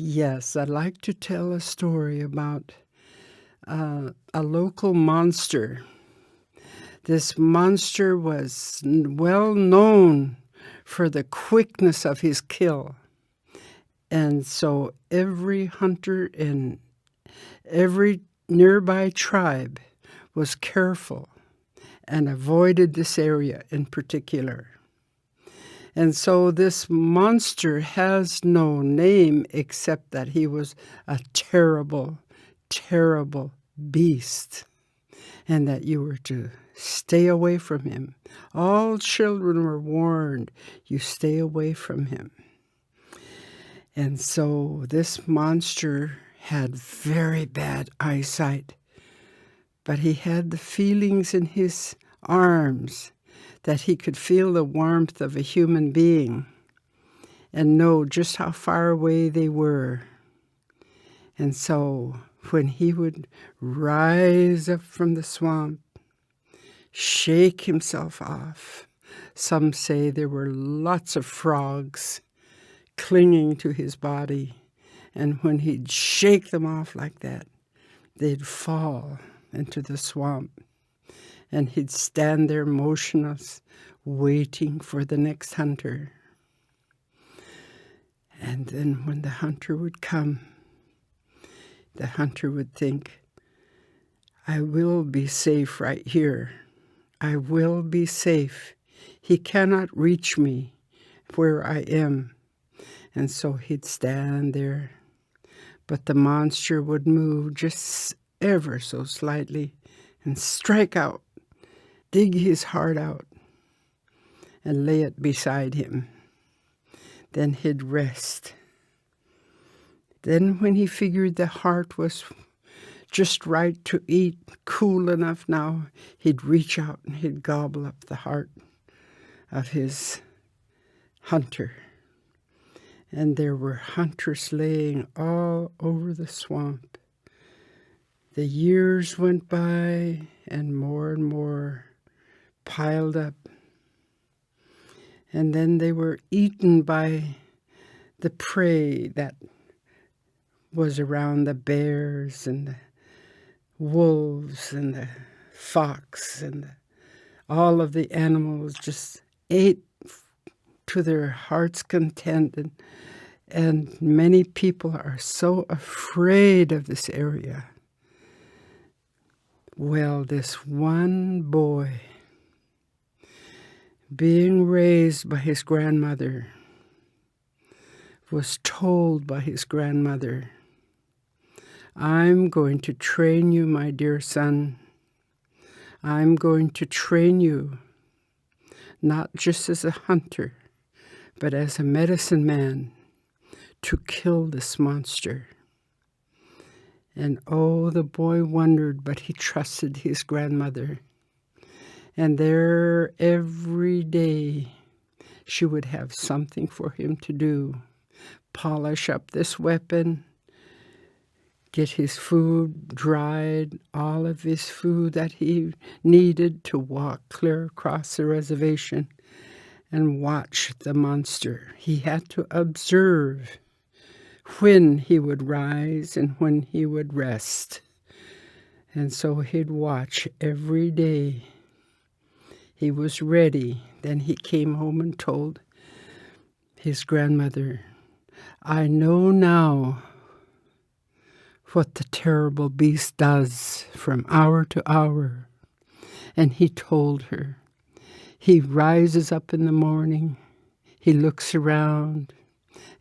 Yes, I'd like to tell a story about a local monster. This monster was well known for the quickness of his kill. And so every hunter in every nearby tribe was careful and avoided this area in particular. And so this monster has no name except that he was a terrible, terrible beast, and that you were to stay away from him. All children were warned, you stay away from him. And so this monster had very bad eyesight, but he had the feelings in his arms that he could feel the warmth of a human being and know just how far away they were. And so when he would rise up from the swamp, shake himself off, some say there were lots of frogs clinging to his body, and when he'd shake them off like that, they'd fall into the swamp. And he'd stand there motionless, waiting for the next hunter. And then when the hunter would come, the hunter would think, I will be safe right here. I will be safe. He cannot reach me where I am. And so he'd stand there. But the monster would move just ever so slightly and strike out, dig his heart out, and lay it beside him. Then he'd rest. Then when he figured the heart was just right to eat, cool enough now, he'd reach out and he'd gobble up the heart of his hunter. And there were hunters laying all over the swamp. The years went by and more piled up. And then they were eaten by the prey that was around the bears and the wolves and the fox, and all of the animals just ate to their heart's content. And many people are so afraid of this area. Well, this one boy, being raised by his grandmother, was told by his grandmother, I'm going to train you, my dear son. I'm going to train you, not just as a hunter, but as a medicine man, to kill this monster. And oh, the boy wondered, but he trusted his grandmother. And there every day she would have something for him to do. Polish up this weapon, get his food dried, all of his food that he needed to walk clear across the reservation and watch the monster. He had to observe when he would rise and when he would rest. And so he'd watch every day. He was ready. Then he came home and told his grandmother, I know now what the terrible beast does from hour to hour. And he told her, he rises up in the morning, he looks around,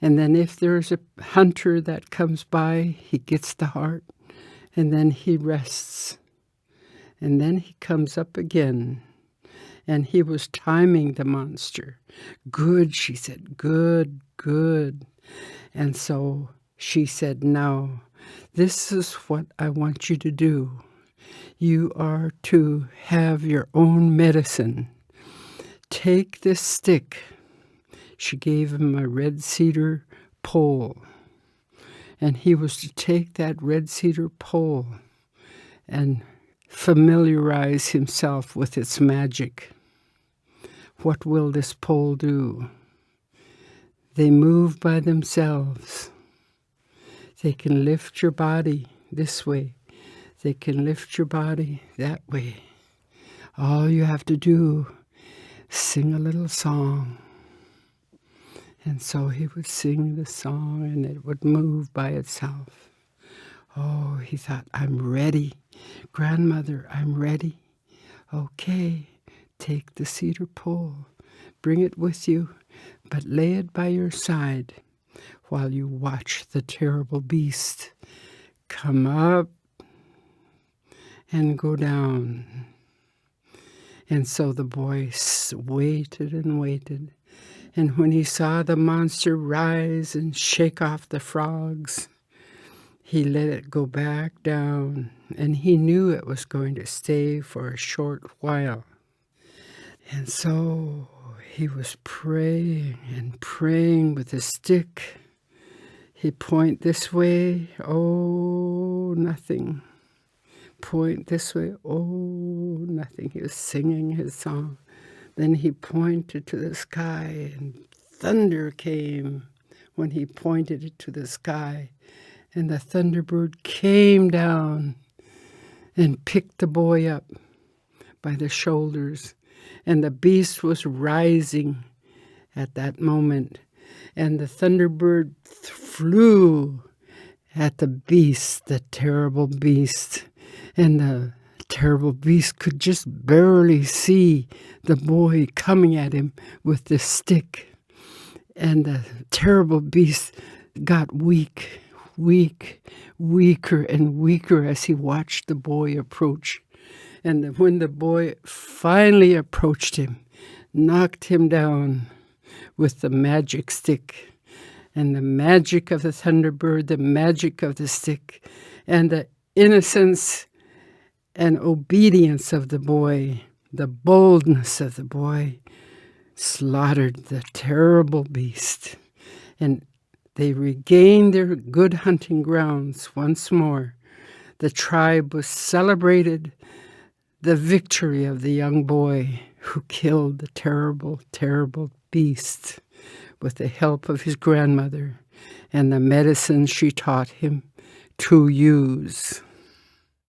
and then if there's a hunter that comes by, he gets the heart, and then he rests. And then he comes up again, and he was timing the monster. Good, she said, good, good. And so she said, now, this is what I want you to do. You are to have your own medicine. Take this stick. She gave him a red cedar pole, and he was to take that red cedar pole and familiarize himself with its magic. What will this pole do? They move by themselves. They can lift your body this way. They can lift your body that way. All you have to do, sing a little song. And so he would sing the song and it would move by itself. Oh, he thought, I'm ready. Grandmother, I'm ready. Okay, take the cedar pole. Bring it with you, but lay it by your side while you watch the terrible beast come up and go down. And so the boy waited and waited. And when he saw the monster rise and shake off the frogs, he let it go back down, and he knew it was going to stay for a short while. And so he was praying and praying with a stick. He'd point this way, oh, nothing. Point this way, oh, nothing. He was singing his song. Then he pointed to the sky, and thunder came when he pointed it to the sky. And the thunderbird came down and picked the boy up by the shoulders. And the beast was rising at that moment. And the thunderbird flew at the beast, the terrible beast. And the terrible beast could just barely see the boy coming at him with the stick. And the terrible beast got weaker and weaker as he watched the boy approach. And when the boy finally approached him, knocked him down with the magic stick. And the magic of the thunderbird, the magic of the stick, and the innocence and obedience of the boy, the boldness of the boy, slaughtered the terrible beast. And they regained their good hunting grounds once more. The tribe was celebrated the victory of the young boy who killed the terrible, terrible beast with the help of his grandmother and the medicine she taught him to use.